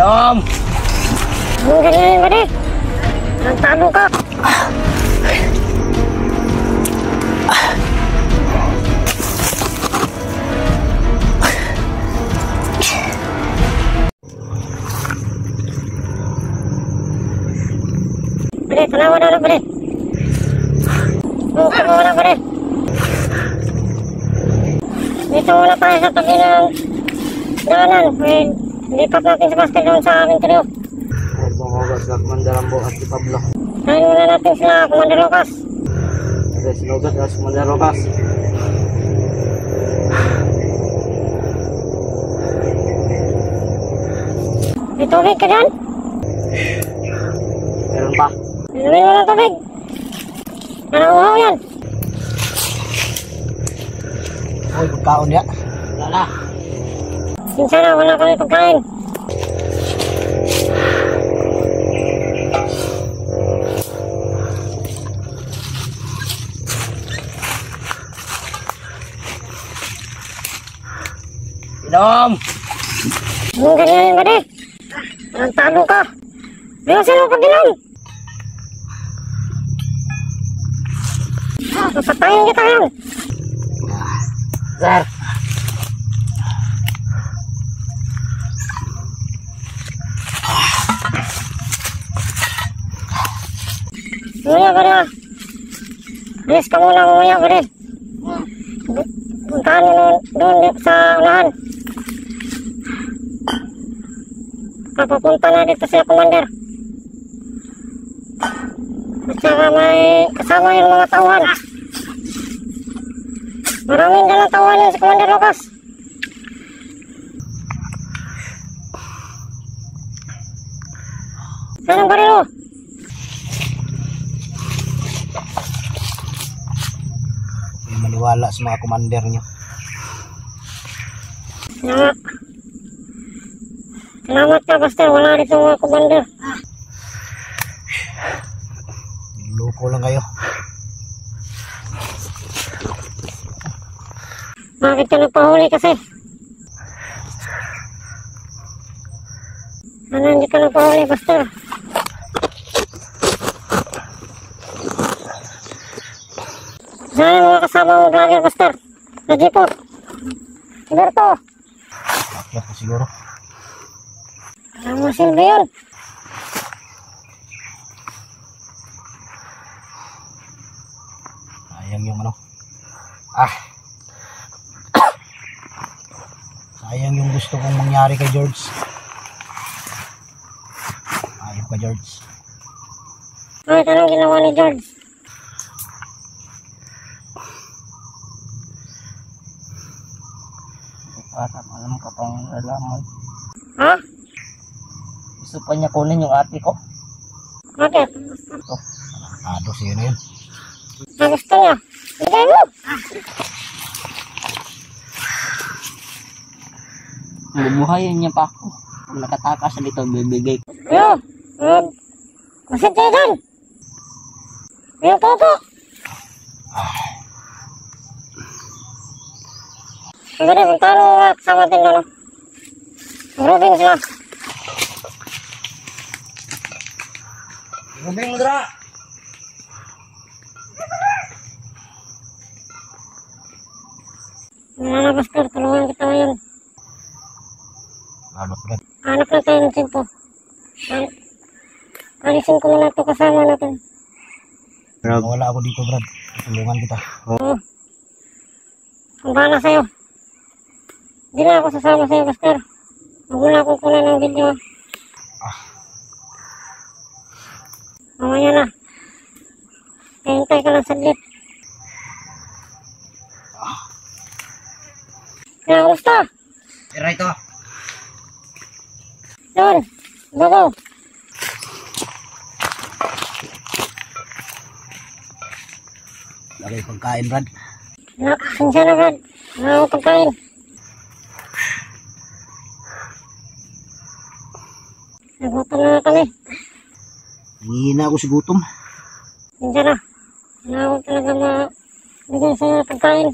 Inom! Anong ganyan ba di? Nagtalo ka. Bade, tanawa na lang, bade. Tanawa na, bade. Dito muna tayo sa tabi ng daanan. Lipat natin si Buster doon sa aming trio. Bumogas na Commander Rambo at si Pablo. Kain muna natin sila, Commander Lucas. Kasi sinugat na si Commander Lucas. May tubig ka dyan? Meron pa. Inumin mo ng tubig. Uhaw yan. Uy, pagkaon niya. Wala na. Sinsa na, wala kami pagkain. Inom! Anong ganyan ba di? Nagtalo ka. Biyasin mo pag-inom. Papatayin kita yan. Sir! Umuya ba na? Alis ka muna, umuya ba di? Puntahan mo doon sa unahan. Papapunta na dito sila, Commander. At saka may kasama yung mga tauhan. Maraming dalang tauhan yun si Commander Lucas. Saan ang barilo? May maniwala sa mga commander nyo. Salamat ka, Buster. Wala dito mga Commander. Loko lang kayo. Bakit ka nagpahuli kasi? Ano hindi ka nagpahuli, Buster? Saan yung mga kasama mo vlogger, Buster? Sa jeepot? Roberto? Akyat ko siguro. Alam mo silbi yun. Sayang yung ano. Sayang yung gusto kong mangyari kay George. Ayaw ka, George. Bakit anong ginawa ni George? Alam ka pang alaman. Ha? Gusto pa niya kunin yung ate ko. Bakit? Ado siya na yun. Gusto niya. Bigay mo. Bubuhayin niya pa ako. Kung nakatakas sa dito, bibigay ko. Yo. Masit kayo dyan. Yo, Toto. Sige, magkano nga kasama din doon. Grouping sila. Grouping mo dra. Wala na, Buster. Tulungan kita ngayon. Ano pa rin? Hanap na tayo ng simpo. Alisin ko muna ito kasama natin. Wala ako dito, Brad. Tulungan kita. Oo. Ang bahala sa'yo. Hindi na ako sasama sa'yo, Buster. Huwag mo na akong kunan ng video. Mamaya na. Hintay ka lang saglit. Kaya, kamusta? Tira ito. Yun. Bago. Lagay pagkain, Brad. Nakasinsya na, Brad. Wala akong pagkain. Nagutom na kami. Hihina ako sa gutom. Sinsya na. Wala akong talaga mabigay sa'yo ng pagkain.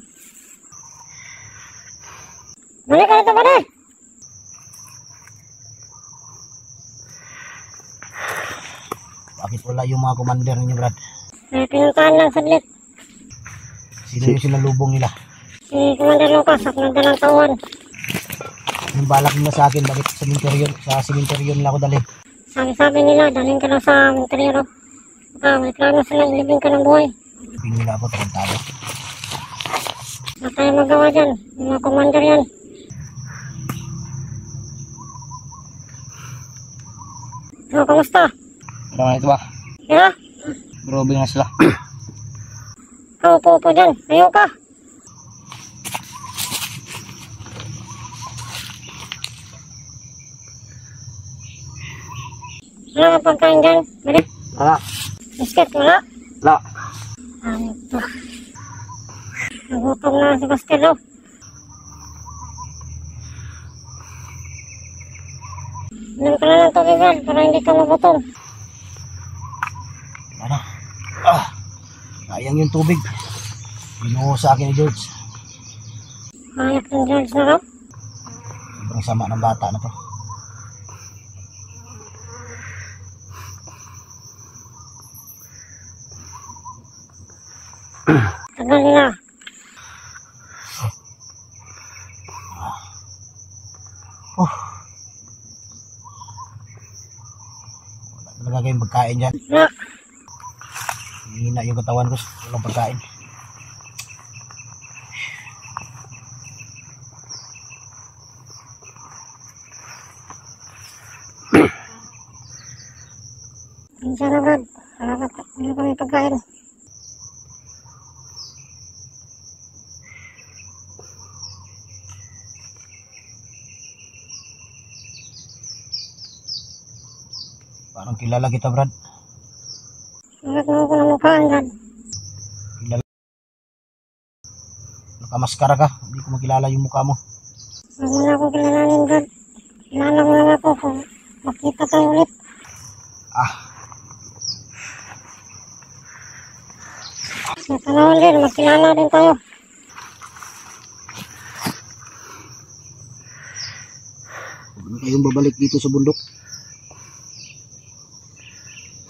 Balik ka nito, pare. Bakit wala yung mga commander ninyo, Brad? Pinuntahan lang saglit. Sino yung sinalubong nila? Si Commander Lucas at nagdalang tawan. Yung balak nila sa akin, bakit sa simenteryo nila ako dali? Sabi nila, dalhin ka na sa interior. May plano sila, ilibing ka ng buhay. Pingin nila ako, tarantado. Wala tayo magawa dyan. Yung mga commander yan. So, kamusta? Ano ito ba? Kaya? Grabe nga sila. Upo dyan. Ayaw ka. Wala ka pagkain dyan. Balik. Wala. Biscuit, wala. Wala. Ito. Nagutom na si Buster daw. Inom ka na ng tubig, Brad, para hindi ka magutom. Ano? Sayang yung tubig. Binuho sa akin ni George. Hayop ng George na raw. Sobrang sama ng bata na to. Tagal na. Wala talaga kayong pagkain dyan. Wala. Hihina yung katawan ko. Walang pagkain. Minsan na, Brad. Wala kami pagkain. Parang kilala kita, Brad. Bakit mo ako ng mukhaan, Brad? Kilala. Nakamaskara ka. Hindi ko makilala yung mukha mo. Huwag mo na akong kilalanin, Brad. Kilala mo lang ako kung makita tayo ulit. Sa panahon din, magkilala din tayo. Huwag na kayong babalik dito sa bundok.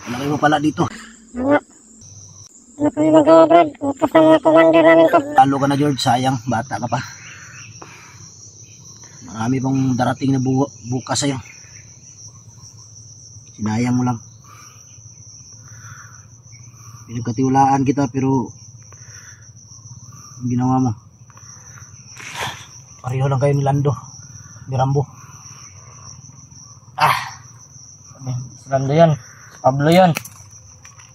Wala kayong mapala dito. Wala. Ano kami magawa, Brad? Utos ng mga commander namin to. Talo ka na, George. Sayang. Bata ka pa. Marami pang darating na bukas sa'yo. Sinayang mo lang. Pinagkatiwalaan kita pero ang ginawa mo. Pareho lang kayo ni Lando. Ni Rambo. Si Lando yan. Si Pablo yan.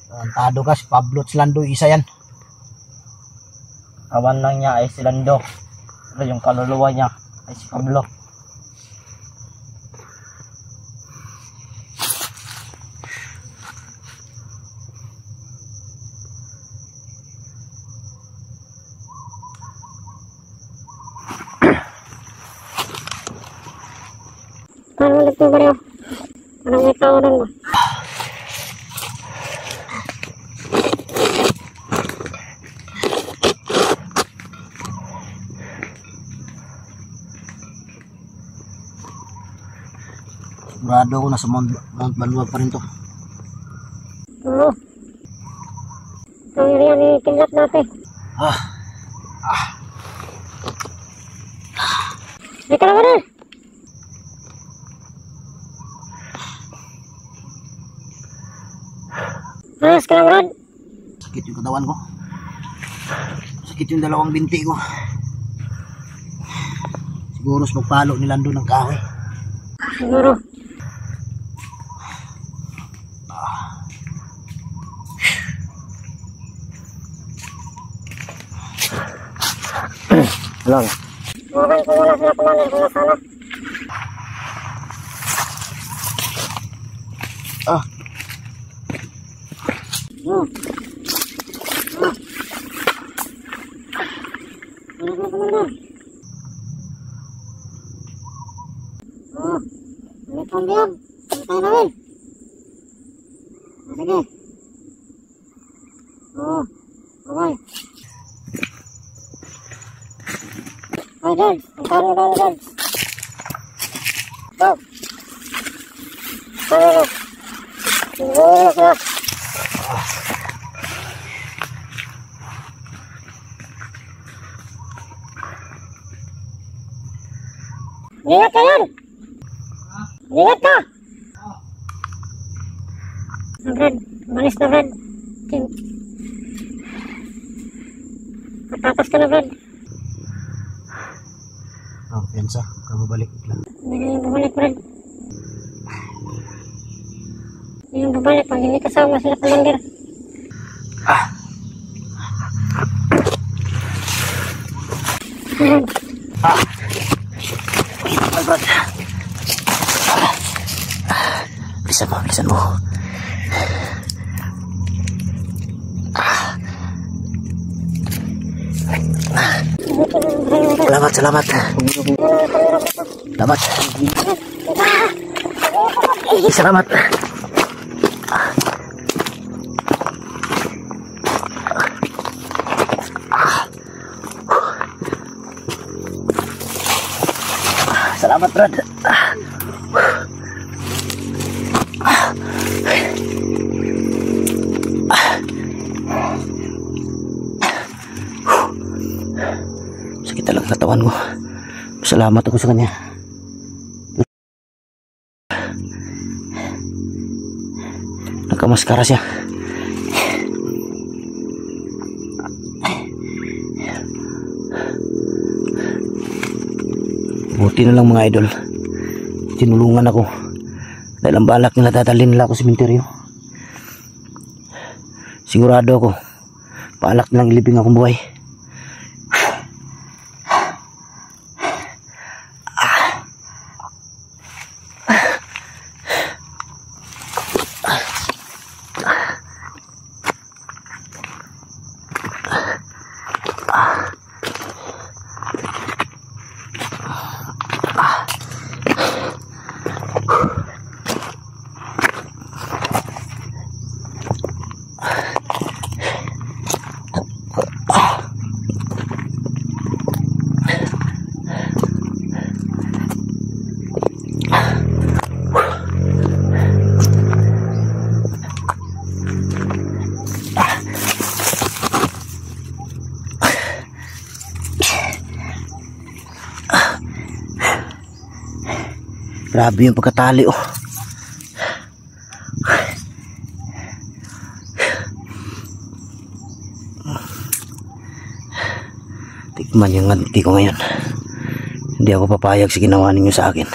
Tarantado ka. Si Pablo at si Lando. Isa yan. Kawan lang niya ay si Lando. Pero yung kaluluwa niya ay si Pablo. Paano ulit mo ba rin? Parang may kawaran mo. Sigurado ako nasa Mount Baluwag pa rin to. Oo. Ito yung riyan ikilat natin. Hindi ka na ba rin? Ayos ka na, Brad. Sakit yung katawan ko. Sakit yung dalawang binti ko. Siguro sa pagpalo ni Lando ng kahoy. Siguro. Lang. Okay, kung wala sila commander, kung nasana. Wala sila commander. Ulit ang biyag. Pagkaya namin. Sige. Okay. Ay, George. Pagkaya mo tayo, George. Go. Siguro sila. Ingat ka yan! Ingat ka! Brad, balis na Brad. Matapos ka na Brad. Oh, Pensa, kamu balik lang. Hindi na yung bumalik Brad. Hindi yung bumalik pag hindi kasama sila Commander. Brad, Brad. Bilisan mo. Salamat. Salamat. Salamat, Brad. Sakit talaga katawan ko. Salamat ako sa kanya. Nagkamaskara siya. Buti na lang mga idol, tinulungan ako dahil ang balak nila dadalhin nila ako sa sementeryo. Sigurado ako balak nilang ilibing akong buhay. Grabe yung pagkatali oh. Tikman yung ganti ko ngayon. Hindi ako papayag sa ginawa ninyo sa akin.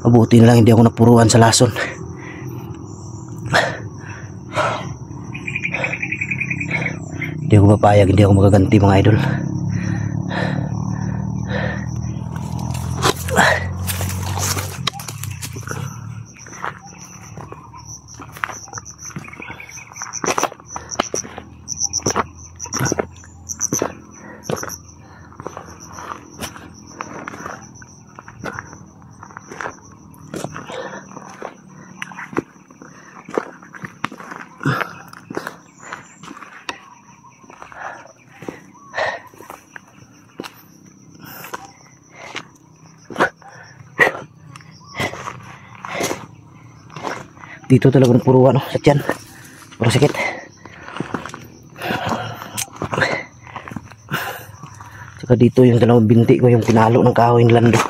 Mabuti na lang hindi ako napuruan sa lason. Hindi ako papayag, hindi ako magaganti mga idol. Dito talaga ng puruan no, sa tiyan. Puro sakit. Saka dito yung dalawang binti ko yung pinalo ng kahoy ng lando.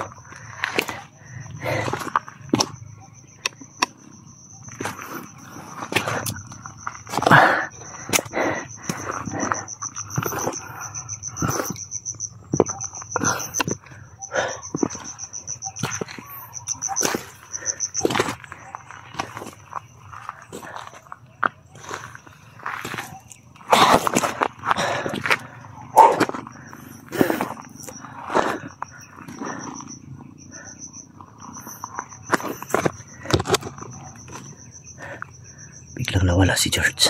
Biglang nawala si George.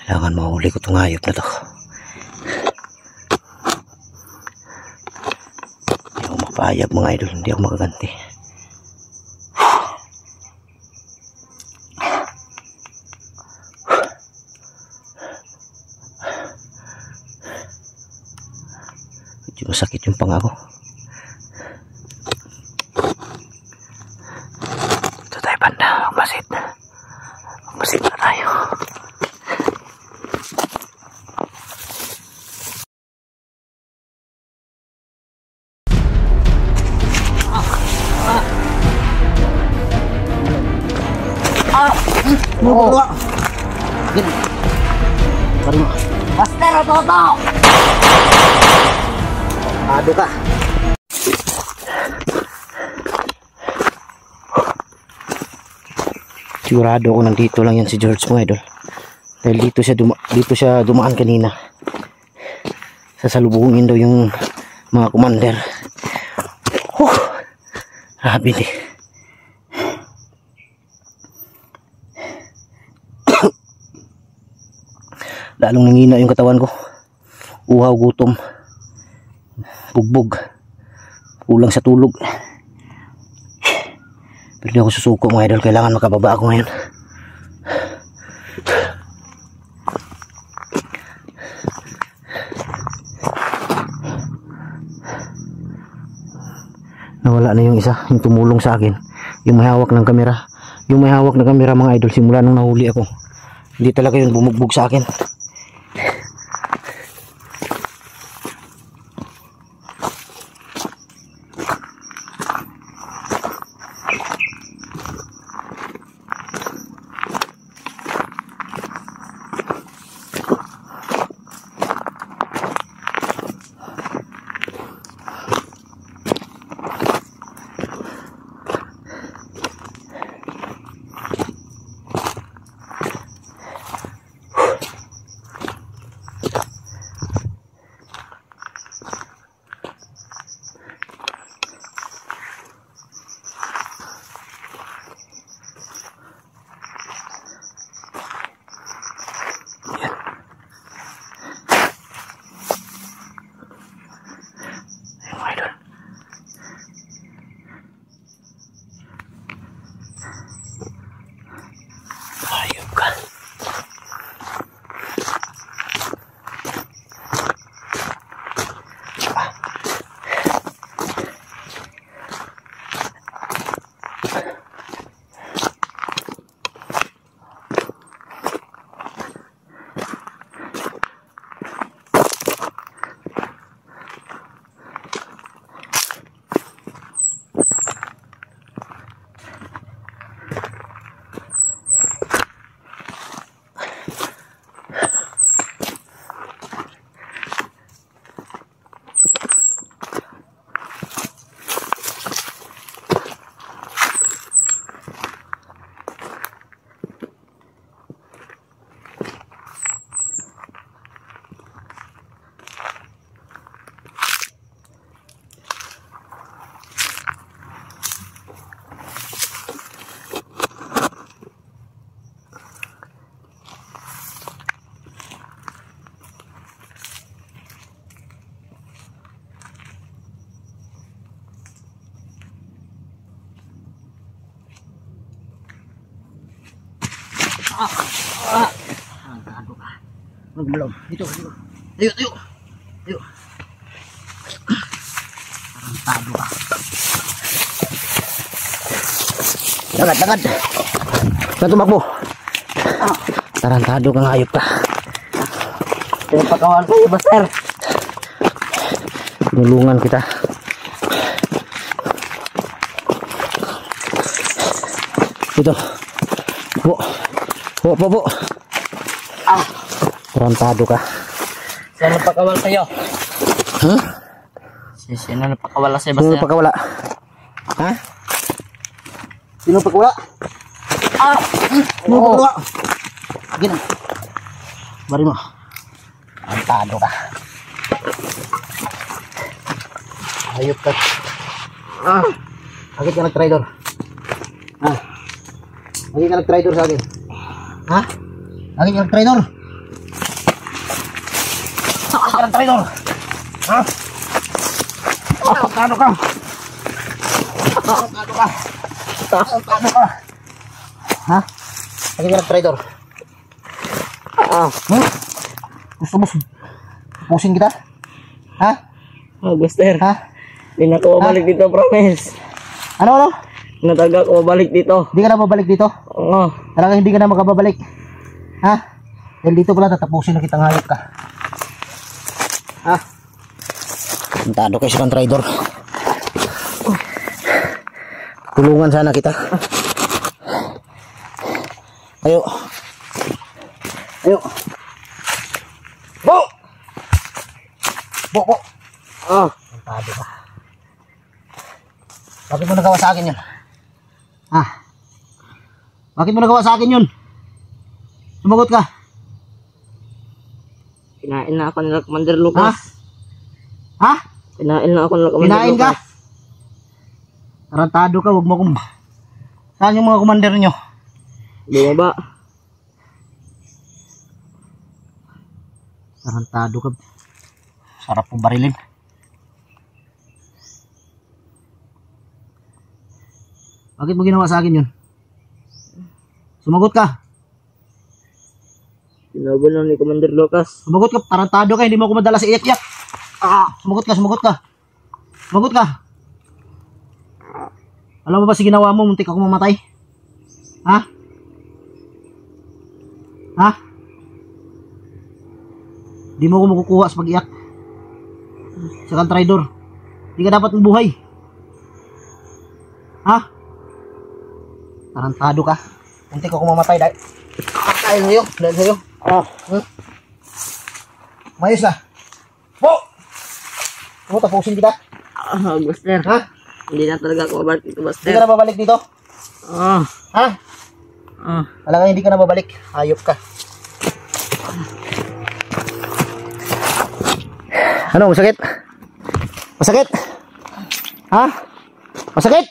Kailangan mahuli ko itong hayop na to. Hindi ako mapayag mga idol, hindi ako makaganti. Medyo masakit yung panga ko. Ito tayo banda. Magpasit. Magpasit na tayo. Oo. Gini. Bari mo. Master, toto! Ado ka. Sigurado ako nandito lang yan si George mo, idol. Dahil dito siya dumaan kanina. Sasalubungin daw yung mga commander. Grabe di. Lalong nangina yung katawan ko. Uhaw, gutom, bugbog, kulang sa tulog. Pero di ako susuko mga idol. Kailangan makababa ako ngayon. Nawala na yung isa, yung tumulong sa akin, yung may hawak ng kamera. Yung may hawak ng kamera mga idol, simula nung nahuli ako, hindi talaga yun bumugbog sa akin. Tarantado ka. Magmalong. Dito. Tayo. Tarantado ka. Dagad. Saan tumakbo? Tarantado ka, ngayop ka. Ito yung pagkawan ko, Master. Nulungan kita. Ito. Po. Tarantado ka. Sino nagpakawala sa'yo? Huh? Sino nagpakawala sa'yo, Sino Master? nagpakawala? Ha? Sino nagpakawala? Sino nagpakawala? Gino. Bari mo. Tarantado ka. Ayop ka. Bakit ka nag-traitor? Bakit ka nag-traitor sa akin? Ha? Bakit ka nag-traitor? Bakit ka nag-traitor? Ha? Tarantado ka. Tarantado ka. Ha? Bakit ka nag-traitor? Gusto mo pusin kita? Ha? Oh, Buster. Ha? Hindi na ako babalik dito, promise. Ano? Nataga ako babalik dito. Hindi ka na babalik dito? Oo. Talaga hindi ka na makababalik? Ha? Dahil dito pala tatapusin na kitang hayop ka. Ha? Tantado kayo sa Rider. Tulungan sana kita. Ayo. Ayo. Bo! Bo, bo. Ah. Tantado ka. Bakit mo nagawa sa akin yun? Ha? Bakit mo nagawa sa akin yun? Sumagot ka. Kinain na ako nila Commander Lucas. Ha? Kinain na ako nila Commander Kinain ka? Lucas. Tarantado ka, huwag mo akong... Saan yung mga commander nyo? Bumaba. Tarantado ka. Sarap po barilin. Bakit mo ginawa sa akin yun? Sumagot ka. Sinabi lang ni Commander Lucas. Sumagot ka, tarantado ka, hindi mo ako madala sa iyak-iyak. Sumagot ka, sumagot ka. Sumagot ka. Alam mo ba si ginawa mo, muntik ako mamatay? Ha? Ha? Di mo ako makukuha sa pag-iyak. Sa Rider. Di ka dapat mabuhay. Ha? Tarantado ka. Muntik ako mamatay dahil sa'yo. Dahil sa'yo. Mayos na. Po! Ano, tapusin kita? Buster. Ha? Hindi na talaga ako babalik dito, Hindi Buster. ka na babalik dito? Ha? Ah. Talaga hindi ka na babalik. Hayop ka. Ano, masakit? Masakit? Ha? Masakit?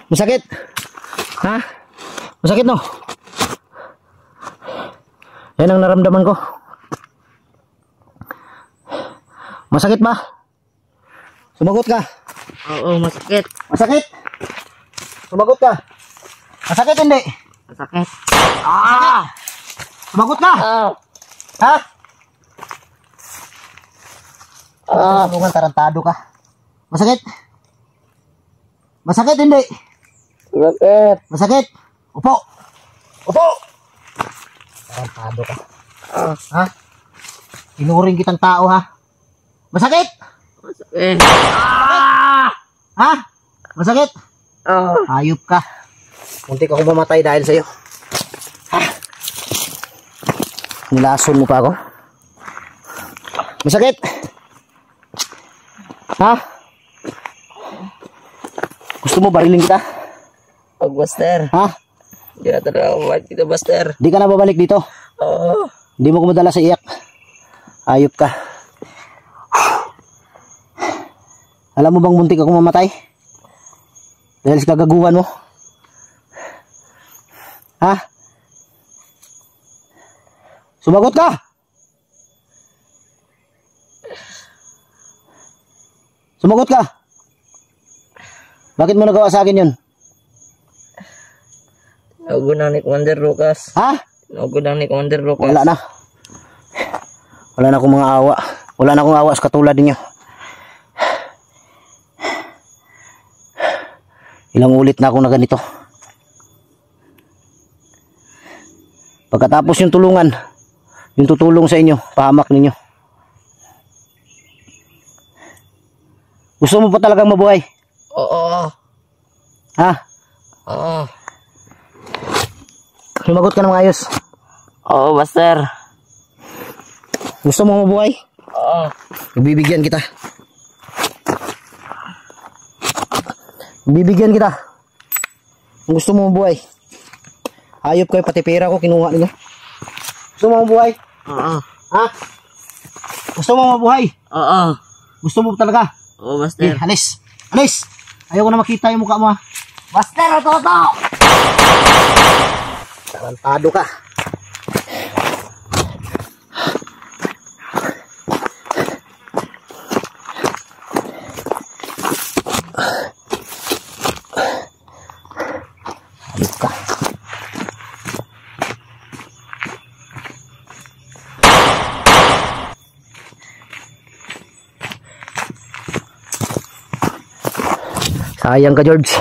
Masakit? Ha? Masakit, no? Yan ang naramdaman ko. Masakit ba? Sumagot ka. Oo, masakit. Masakit? Sumagot ka. Masakit hindi? Masakit. Sumagot ka. Ha? Tulungan, tarantado ka. Masakit? Masakit hindi? Masakit. Masakit? Upo. Upo. Tarantado ka. Ha? Tinuring kitang tao, ha? Masakit? Masakit. Ha? Masakit? Ah. Hayop ka. Muntik ako mamatay dahil sa'yo. Ha? Nilason mo pa ako? Masakit? Ha? Gusto mo barilin kita? Oh, Buster. Ha? Hindi na talaga ako babalik dito, Buster. Di ka na babalik dito? Oo. Hindi mo ko madala sa iyak. Hayop ka. Alam mo bang muntik ako mamatay? Dahil sa kagaguhan mo? Ha? Sumagot ka! Sumagot ka! Bakit mo nagawa sa akin yun? Nagunan ni Commander Lucas. Ha? Nagunan ni Commander Lucas. Wala na. Wala na akong mga awa. Wala na akong awa sa katulad ninyo. Ilang ulit na ako na ganito. Pagkatapos yung tulungan, yung tutulong sa inyo, pahamak ninyo. Gusto mo pa talagang mabuhay? Oo. Ha? Oo. Sumagot ka ng ayos. Oo, Buster. Gusto mo mabuhay? Oo. Bibigyan kita. Bibigyan kita. Kung gusto mo mabuhay. Hayop kayo, pati pera ko kinuha ninyo. Gusto mo mabuhay? Oo. Ha? Gusto mo mabuhay? Oo. Gusto mo talaga? Oo, Buster. Alis. Alis. Ayoko na makita yung mukha mo, ha. Buster, toto! Tarantado ka. Hayop ka. Sayang ka, George.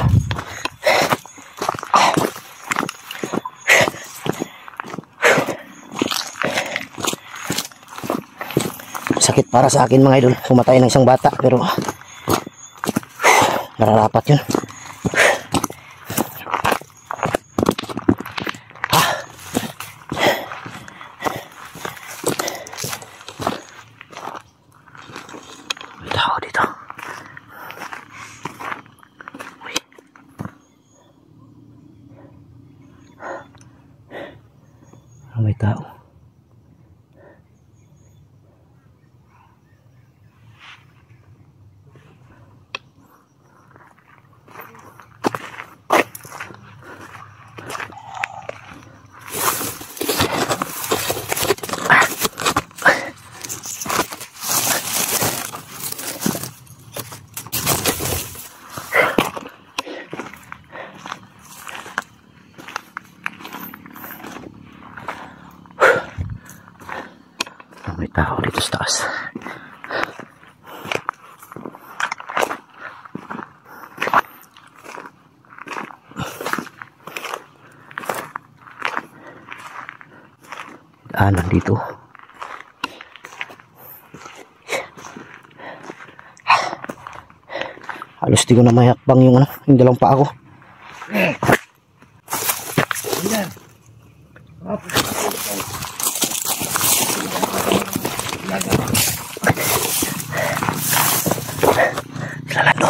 Sakit para sa akin mga idol, pumatay ng isang bata, pero nararapat yun. May tao dito. Uy. May tao. May tao dito sa taas. Daanan dito. Halos di ko na mayakbang yung dalawang paa ko. Lalando.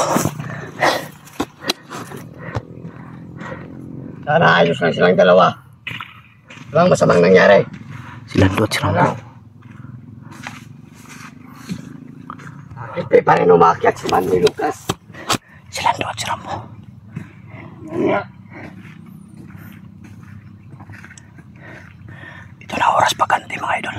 Sana ayos lang silang dalawa. Walang masamang nangyari. Silando at Rambo. Hindi pa rin umakyat si Manny Lucas. Silando at Rambo. Ito na oras pagante mga idol.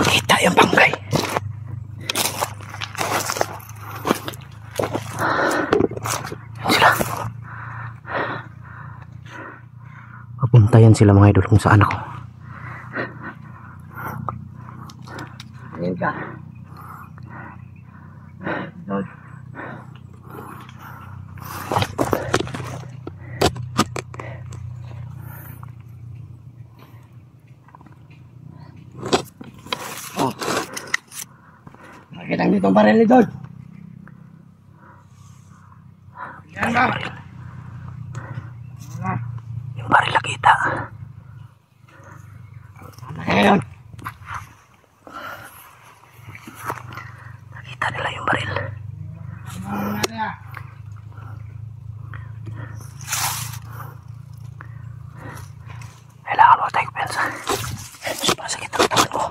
Kita yung bangkay. Sila. Papuntayan sila mga idol kung saan ako. Tingin ka. Oh. Nakita nyo itong baril ni George. Yan ba? Yung baril nakita. Ano kaya yun? Nakita nila yung baril. Kailangan mo tayo pensa. Sumasakit ang katawan ko.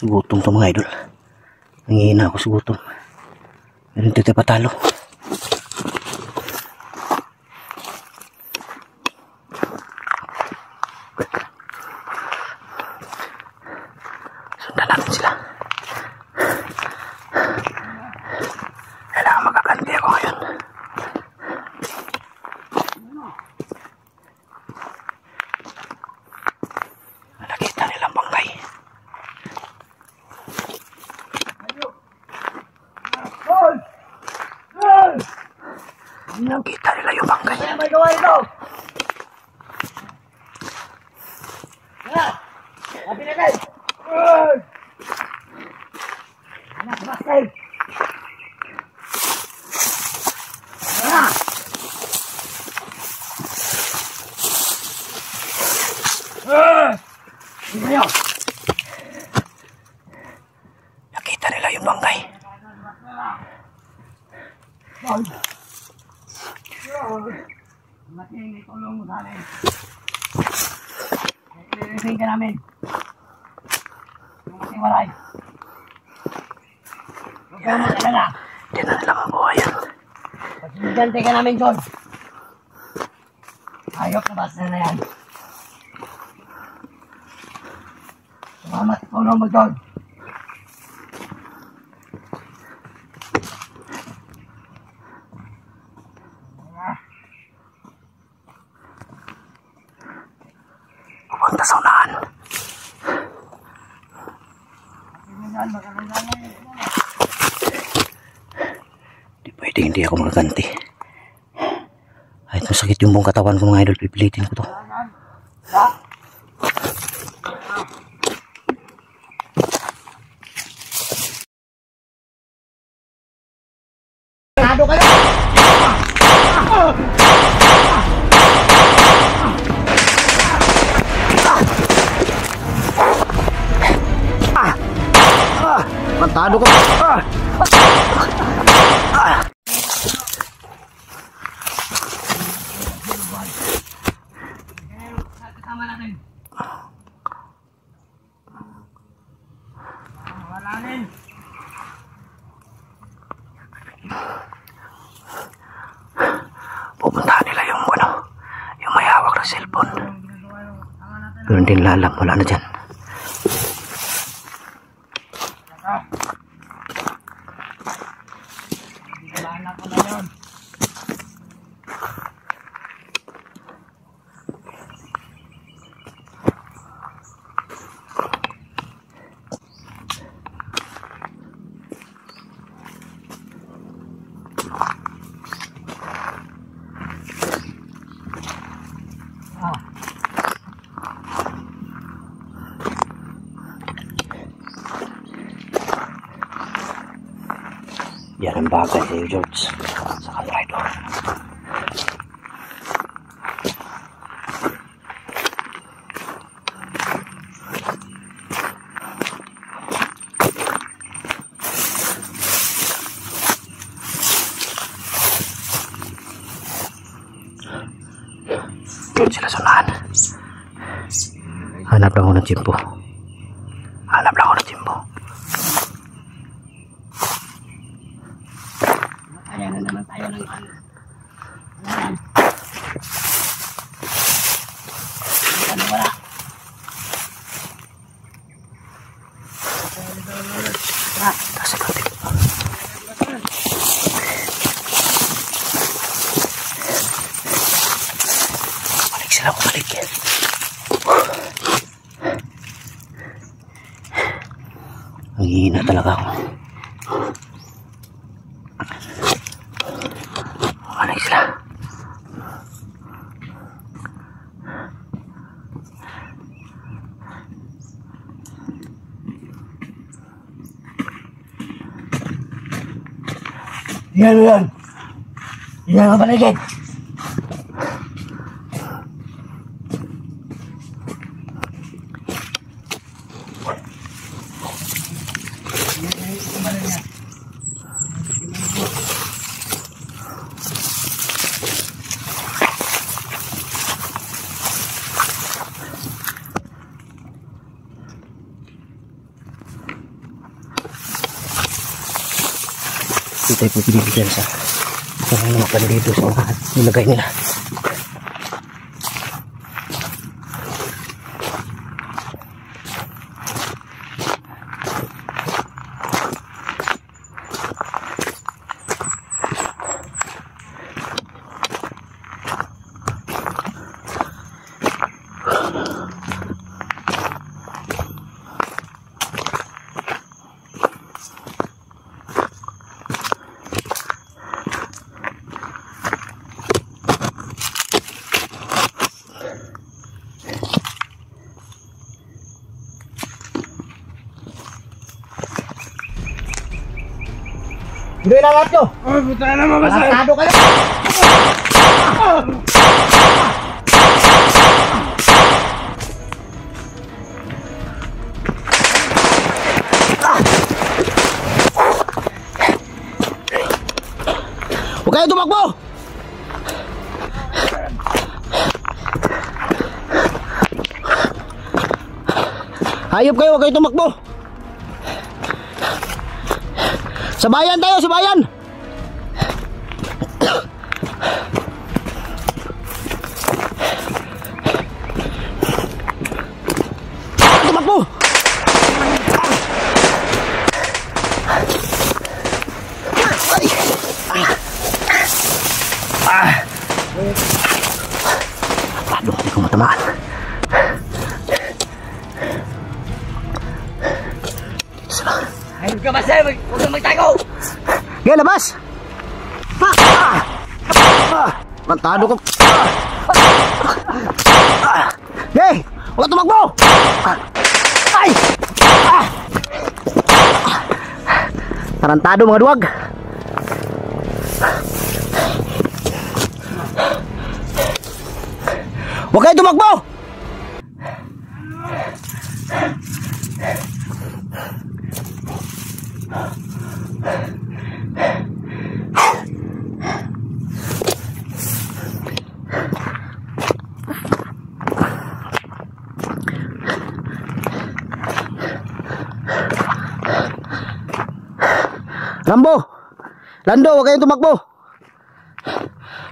Sugutom to mga idol. Nangihina ako sugutom. Meron tayo patalo. Sundan natin sila. Kailangan makaganti ako ngayon. Nakita nilang bangkay. Nakita nila yung bangkay. Kaya may gawa ito! Sabi na guys! Anak, bastay! Nakita nila yung bangkay. Mating itulong mo sa amin. Ililipin ka namin. Matiwalay. Huwag kang mag-alala. Hindi na nila mabuhayan. Pagsigante ka namin, John. Ayok na basta na yan. Salamat, tulong mo, John. Pupunta sa unahan. Hindi ako magaganti. Kahit masakit yung buong katawan ko mga idol, pipilitin ko to. Nado kayo! Pantado ko! Kasama natin. Wala rin. Pupuntahan nila yung yung may hawak ng cellphone. Pero hindi nila alam, wala na dyan. Yan ang bagay sa'yo, George. Sa camera ito. Sila sunahan. Hanap lang ako ng tsimpo. Hanap lang ako ng tsimpo. Kaya na naman tayo ng ano. Wala. Kasi konti. Balik sila, balik. Ang hihina talaga ako. Balik sila. Yan. Yan ang paligid. Ito ay pipilitin sa mga pandito sa mga nilagay nila. Hindi na lahat nyo. Oh, puta na mabasa. Malatado kayo. Huwag kayo tumakbo! Hayop kayo, huwag kayo tumakbo! Sabayan tayo, sabayan! Tumakbo! Ay! Aduh, hindi ko matamaan. Ayun ka ba sa'yo? Huwag kang magtago! Okay, labas! Mantado ko. Okay, huwag tumakbo! Ay! Tarantado mga duwag. Huwag kayo tumakbo! Rambo! Lando, huwag kayong tumakbo.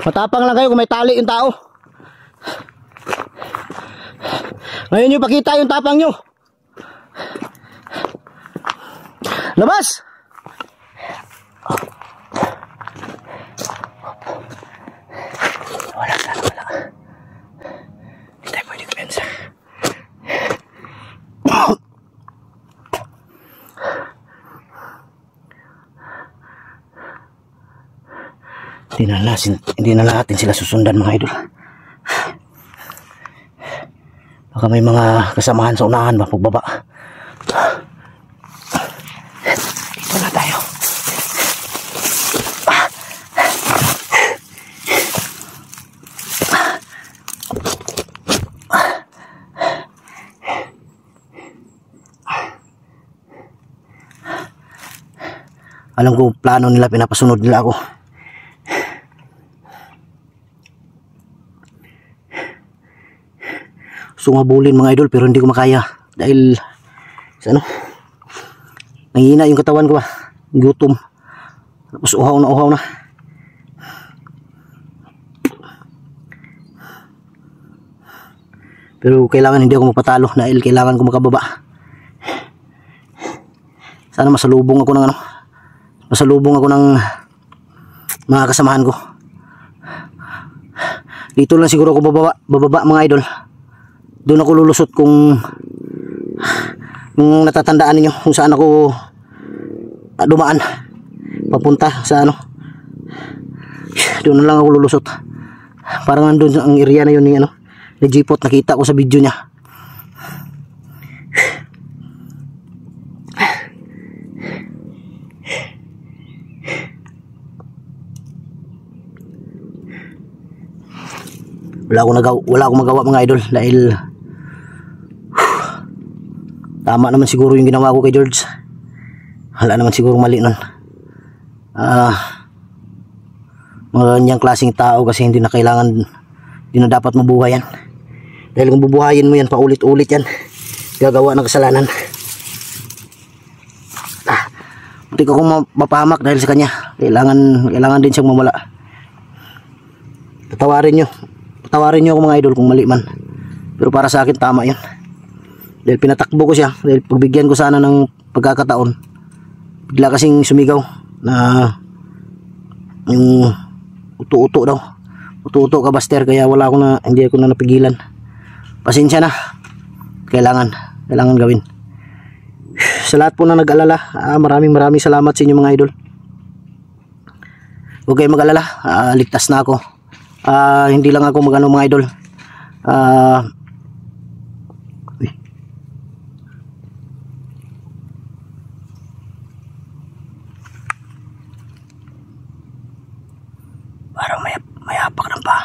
Matapang lang kayo kung may tali yung tao. Ngayon nyo pakita yung tapang nyo. Labas! Wala sana, wala. Hindi tayo pwede kumensa. Hindi na natin sila susundan mga idol. Baka may mga kasamahan sa unahan ba pagbaba. Ito na tayo. Alam ko plano nila, pinapasunod nila ako. Sumabulin mga idol pero hindi ko makaya dahil sa ano, nanghihina yung katawan ko ba, gutom, tapos uhaw na pero kailangan hindi ako mapatalo dahil kailangan ko makababa. Sana masalubong ako ng mga kasamahan ko. Dito lang siguro ako bababa mga idol. Doon ako lulusot kung natatandaan niyo kung saan ako dumaan papunta sa ano. Doon lang ako lulusot. Parang nandun ang area na yun ni Jipot, nakita ko sa video niya. Wala akong magawa mga idol dahil tama naman siguro yung ginawa ko kay George. Wala naman siguro mali nun. Mga ganyang klaseng tao kasi hindi na dapat mabuhay yan. Dahil kung bubuhayin mo yan paulit-ulit yan, gagawa ng kasalanan. Buti ko kung mapahamak dahil sa kanya. Kailangan din siyang mamala. Patawarin nyo ako mga idol kung mali man. Pero para sa akin tama yun. Dahil pinatakbo ko siya, dahil pagbigyan ko sana ng pagkakataon, bigla kasing sumigaw na yung uto-uto daw. Uto-uto ka Buster, kaya hindi ako na napigilan. Pasensya na. Kailangan gawin. Sa lahat po na nag-alala, maraming salamat sa inyo mga idol. Huwag kayong mag-alala, ligtas na ako. Hindi lang ako mga idol. Parang may hapak ng pa.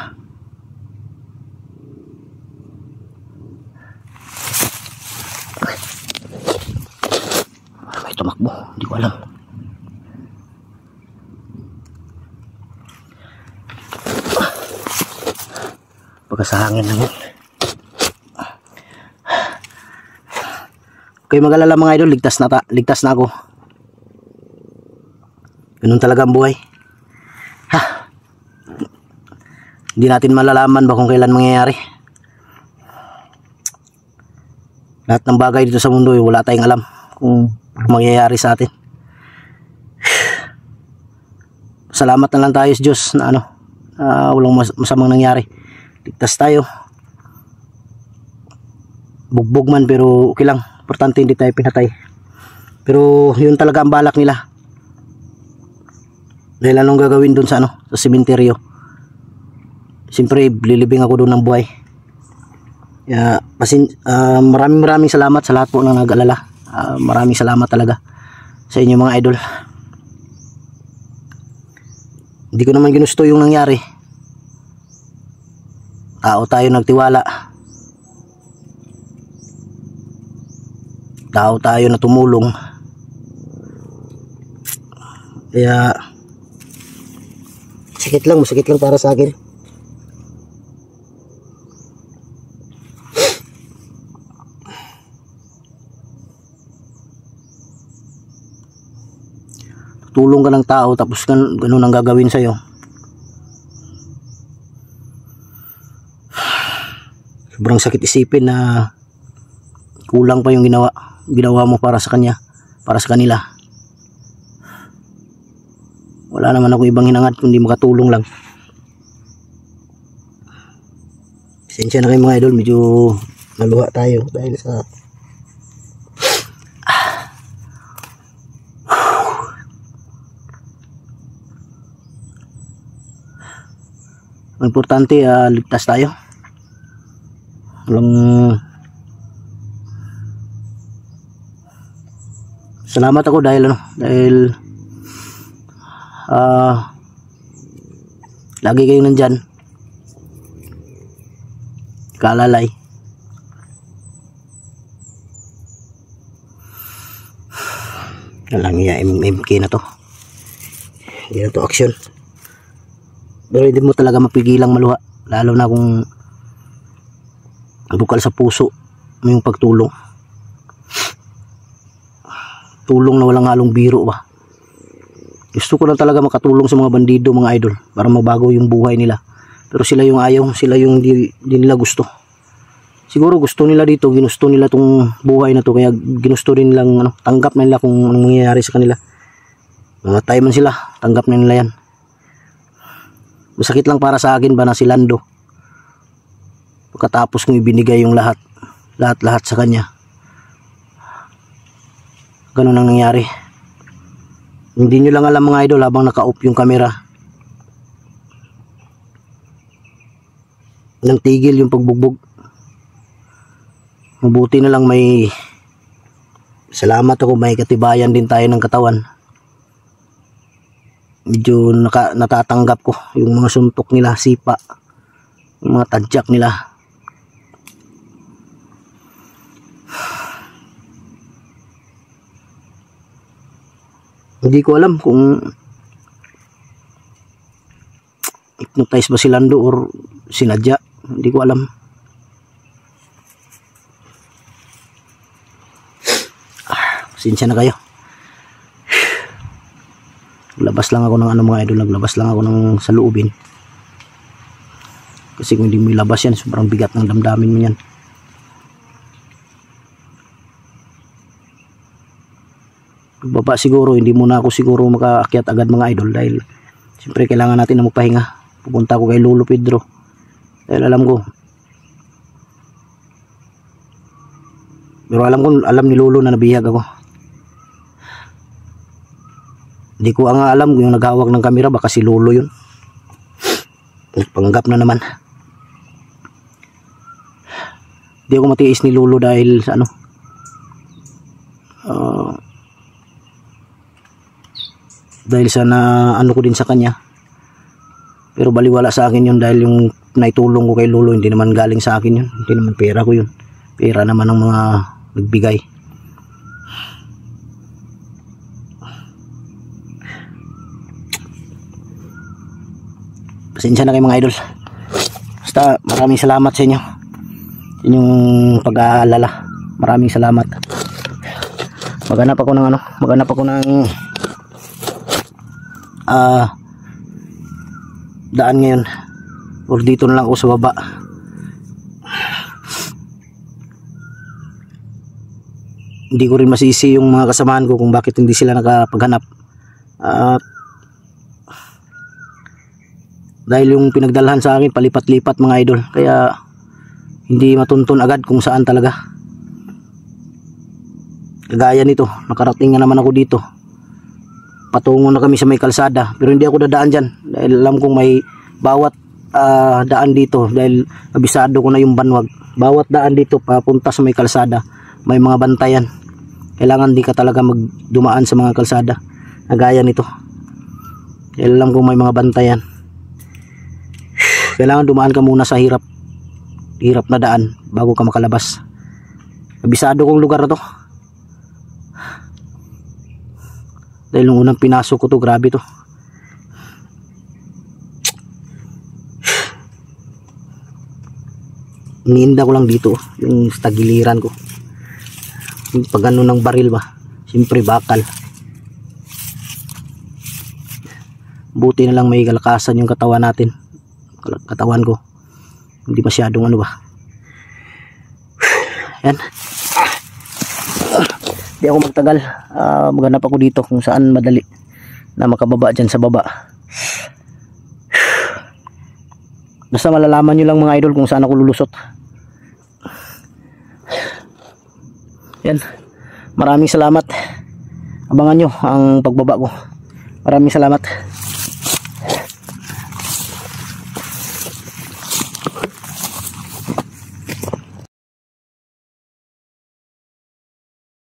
Parang may tumakbo, hindi ko alam. Sa hangin lang yun. Okay, mag-alala mga idol, ligtas na ako. Ganun talaga ang buhay. Hindi natin malalaman ba kung kailan mangyayari. Lahat ng bagay dito sa mundo wala tayong alam kung mangyayari sa atin. Salamat na lang tayo sa Diyos na Walang masamang nangyari. Ligtas tayo. Bugbog man pero okay lang. Importante hindi tayo pinatay. Pero yun talaga ang balak nila. Dahil anong gagawin dun sa sa sementeryo. Siyempre lilibing ako doon ng buhay. Maraming salamat sa lahat po ng nag-alala. Maraming salamat talaga sa inyo mga idol. Hindi ko naman ginusto yung nangyari. Tao tayo nagtiwala. Tao tayo na tumulong. Kaya masakit lang para sa akin. Tulong ka ng tao tapos ganun ang gagawin sa'yo. Sobrang sakit isipin na kulang pa yung ginawa mo para sa kanila. Wala naman ako ibang hinangad kundi makatulong lang. Pasensya na kayo mga idol, medyo naluha tayo dahil sa importante, ligtas tayo. Salamat ako dahil lagi kayo nandyan, kalalay. Nalang iya MK na to, hindi na to action. Pero hindi mo talaga mapigilang maluha, lalo na kung bukal sa puso mo yung pagtulong. Tulong na walang halong biro ba. Gusto ko lang talaga makatulong sa mga bandido mga idol para mabago yung buhay nila. Pero sila yung ayaw, sila yung di nila gusto. Siguro gusto nila dito, ginusto nila tong buhay na to, kaya ginusto rin nilang tanggap na nila kung anong mangyayari sa kanila. Mamatay man sila, tanggap na nila yan. Masakit lang para sa akin ba na si Lando, pagkatapos kong ibinigay yung lahat sa kanya, ganun ang nangyari. Hindi nyo lang alam mga idol, habang naka-off yung camera, nang tigil yung pagbugbog. Mabuti na lang may salamat ako, may katibayan din tayo ng katawan. Medyo natatanggap ko yung mga suntok nila, sipa, yung mga tadyak nila. Hindi ko alam kung hypnotize ba si Lando or sinadya, hindi ko alam. Pasensya na kayo. Naglabas lang ako ng mga idol, naglabas lang ako ng saloobin. Kasi kung hindi mo ilabas yan, sobrang bigat ng damdamin mo yan. Pagbaba siguro, hindi muna ako siguro makaakyat agad mga idol, dahil siyempre kailangan natin na magpahinga. Pupunta ako kay Lolo Pedro dahil alam ni Lolo na nabihag ako. Hindi ko nga alam kung yung naghawak ng kamera baka si Lolo yun. Nagpanggap na naman. Hindi ako matiis ni Lolo dahil sa dahil sa ko din sa kanya. Pero baliwala sa akin yun, dahil yung naitulong ko kay Lolo hindi naman galing sa akin yun, hindi naman pera ko yun, pera naman ng mga nagbigay. Pasensya na kayo mga idol, basta maraming salamat sa inyo, inyong pag-aalala. Maraming salamat. Maghanap ako ng daan ngayon, or dito na lang ako sa baba. Hindi ko rin masisi yung mga kasamahan ko kung bakit hindi sila nakapaghanap. Dahil yung pinagdalhan sa akin palipat-lipat mga idol, kaya hindi matuntun agad kung saan talaga. Kagaya nito, nakarating na naman ako dito. Patungo na kami sa may kalsada, pero hindi ako dadaan dyan dahil alam kong may bawat daan dito, dahil abisado ko na yung banwag. Bawat daan dito papunta sa may kalsada may mga bantayan. Kailangan di ka talaga magdumaan sa mga kalsada kagaya nito, dahil alam kong may mga bantayan. Kailangan dumaan ka muna sa hirap na daan bago ka makalabas. Abisado kong lugar na to, dahil nung unang pinasok ko to, grabe to. Iniinda ko lang dito yung tagiliran ko. Yung pag ano ng baril ba, siyempre bakal. Buti na lang may kalakasan yung katawan natin, katawan ko, hindi masyadong ano ba. Yan. Hindi ako magtagal, maghanap ako dito kung saan madali na makababa dyan sa baba. Basta malalaman nyo lang mga idol kung saan ako lulusot. Yan, maraming salamat. Abangan nyo ang pagbaba ko. Maraming salamat.